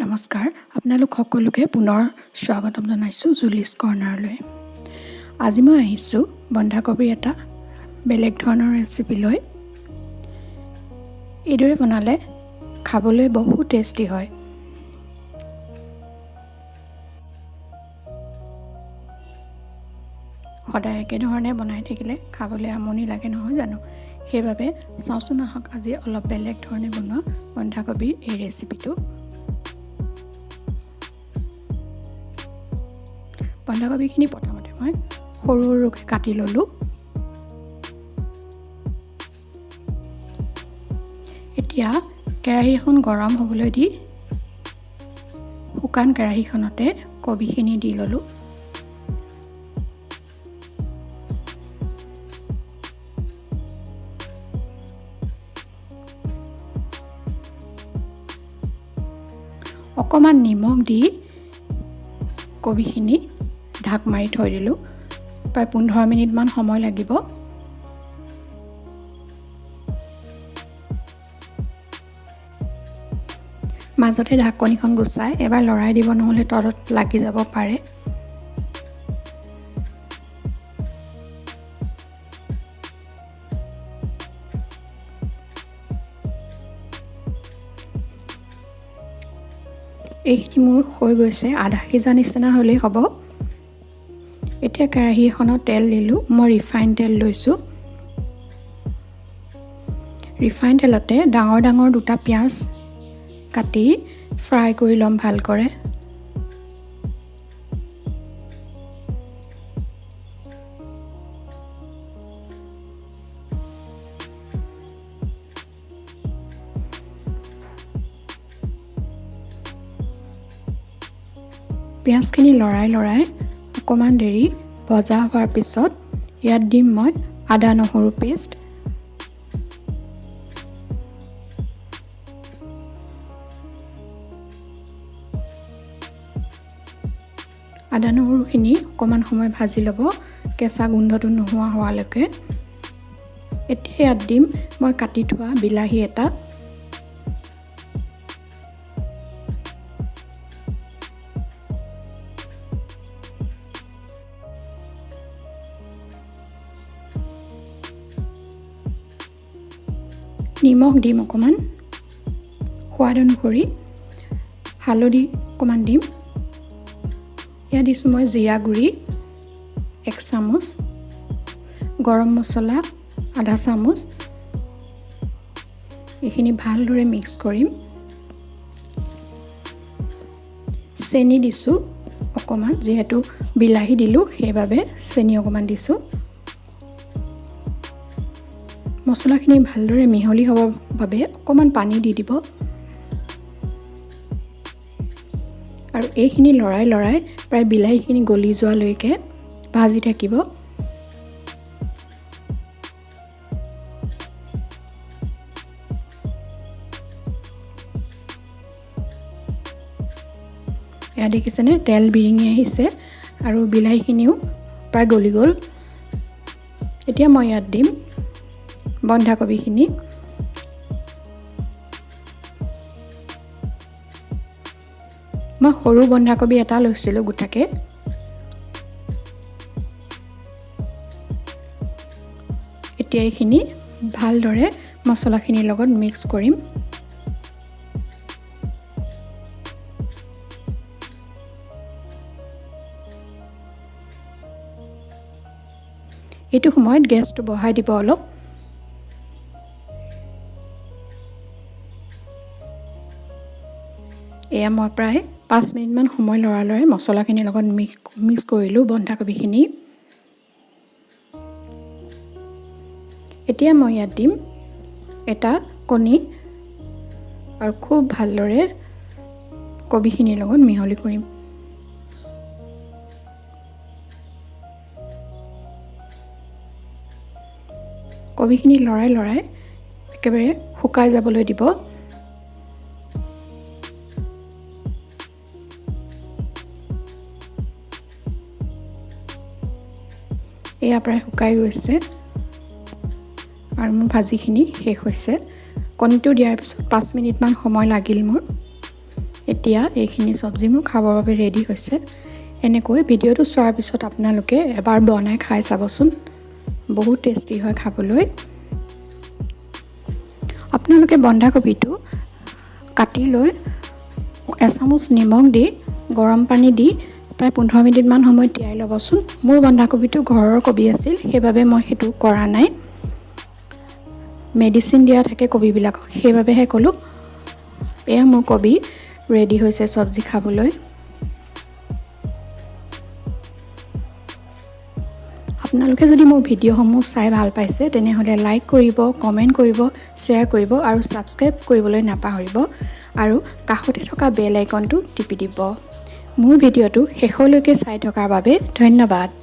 নমস্কাৰ, আপোনালোক সকলোকে পুনৰ স্বাগতম জনাইছোঁ জুলিছ কৰ্ণাৰলৈ। আজি মই আহিছোঁ বন্ধাকবিৰ এটা বেলেগ ধৰণৰ ৰেচিপি লৈ। এইদৰে বনালে খাবলৈ বহুত টেষ্টি হয়। সদায় একেধৰণে বনাই থাকিলে খাবলৈ আমনি লাগে নহয় জানো? সেইবাবে চাওঁচোন আহক আজি অলপ বেলেগ ধৰণে বনোৱা বন্ধাকবিৰ এই ৰেচিপিটো। বন্ধাকবিখিনি প্ৰথমতে মই সৰু সৰুকৈ কাটি ল'লোঁ। এতিয়া কেৰাহী এখন গৰম হ'বলৈ দি শুকান কেৰাহীখনতে কবিখিনি দি ল'লোঁ। অকণমান নিমখ দি কবিখিনি ঢাক মাৰি থৈ দিলোঁ। প্ৰায় 15 মিনিটমান সময় লাগিব। মাজতে ঢাকনিখন গুচাই এবাৰ লৰাই দিব, নহ'লে তলত লাগি যাব পাৰে। এইখিনি মোৰ হৈ গৈছে, আধা সিজা নিচিনা হ'লেই হ'ব। এতিয়া কেৰাহী এখনত তেল দিলোঁ। মই ৰিফাইন তেল লৈছোঁ। ৰিফাইন তেলতে ডাঙৰ ডাঙৰ দুটা পিঁয়াজ কাটি ফ্ৰাই কৰি ল'ম ভালকৰে। পিঁয়াজখিনি লৰাই অকণমান দেৰি ভজা হোৱাৰ পিছত ইয়াত দিম মই আদা নহৰু পেষ্ট। আদা নহৰুখিনি অকণমান সময় ভাজি ল'ব, কেঁচা গোন্ধটো নোহোৱা হোৱালৈকে। এতিয়া ইয়াত দিম মই কাটি থোৱা বিলাহী এটা। নিমখ দিম অকণমান সোৱাদ অনুসৰি, হালধি অকণমান দিম। ইয়াত দিছোঁ মই জিৰা গুড়ি 1 চামুচ, গৰম মছলা আধা চামুচ। এইখিনি ভালদৰে মিক্স কৰিম। চেনি দিছোঁ অকণমান, যিহেতু বিলাহী দিলোঁ সেইবাবে চেনি অকণমান দিছোঁ। মছলাখিনি ভালদৰে মিহলি হ'বৰ বাবে অকণমান পানী দি দিব আৰু এইখিনি লৰাই প্ৰায় বিলাহীখিনি গলি যোৱালৈকে ভাজি থাকিব। এয়া দেখিছেনে, তেল বিৰিঙি আহিছে আৰু বিলাহীখিনিও প্ৰায় গলি গ'ল। এতিয়া মই ইয়াত দিম বন্ধাকবিখিনি। মই সৰু বন্ধাকবি এটা লৈছিলোঁ গোটাকে। এতিয়া এইখিনি ভালদৰে মছলাখিনিৰ লগত মিক্স কৰিম। এইটো সময়ত গেছটো বঢ়াই দিব অলপ। এয়া মই প্ৰায় 5 মিনিটমান সময় লৰাই মছলাখিনিৰ লগত মিক্স কৰিলোঁ বন্ধাকবিখিনি। এতিয়া মই ইয়াত দিম এটা কণী আৰু খুব ভালদৰে কবিখিনিৰ লগত মিহলি কৰিম। কবিখিনি লৰাই একেবাৰে শুকাই যাবলৈ দিব। এয়া প্ৰায় শুকাই গৈছে আৰু মোৰ ভাজিখিনি শেষ হৈছে। কণীটো দিয়াৰ পিছত 5 মিনিটমান সময় লাগিল মোৰ। এতিয়া এইখিনি চব্জি মোৰ খাবৰ বাবে ৰেডি হৈছে। এনেকৈ ভিডিঅ'টো চোৱাৰ পিছত আপোনালোকে এবাৰ বনাই খাই চাবচোন, বহুত টেষ্টি হয় খাবলৈ। আপোনালোকে বন্ধাকবিটো কাটি লৈ এচামুচ নিমখ দি গৰম পানী দি প্ৰায় 15 মিনিটমান সময় তিয়াই ল'বচোন। মোৰ বন্ধাকবিটো ঘৰৰ কবি আছিল, সেইবাবে মই সেইটো কৰা নাই। মেডিচিন দিয়া থাকে কবিবিলাকক, সেইবাবেহে ক'লোঁ। এয়া মোৰ কবি ৰেডি হৈছে চব্জি খাবলৈ। আপোনালোকে যদি মোৰ ভিডিঅ'সমূহ চাই ভাল পাইছে তেনেহ'লে লাইক কৰিব, কমেণ্ট কৰিব, শ্বেয়াৰ কৰিব আৰু ছাবস্ক্ৰাইব কৰিবলৈ নাপাহৰিব আৰু কাষতে থকা বেল আইকনটো টিপি দিব। মোৰ ভিডিঅ'টো শেষলৈকে চাই থকাৰ বাবে ধন্যবাদ।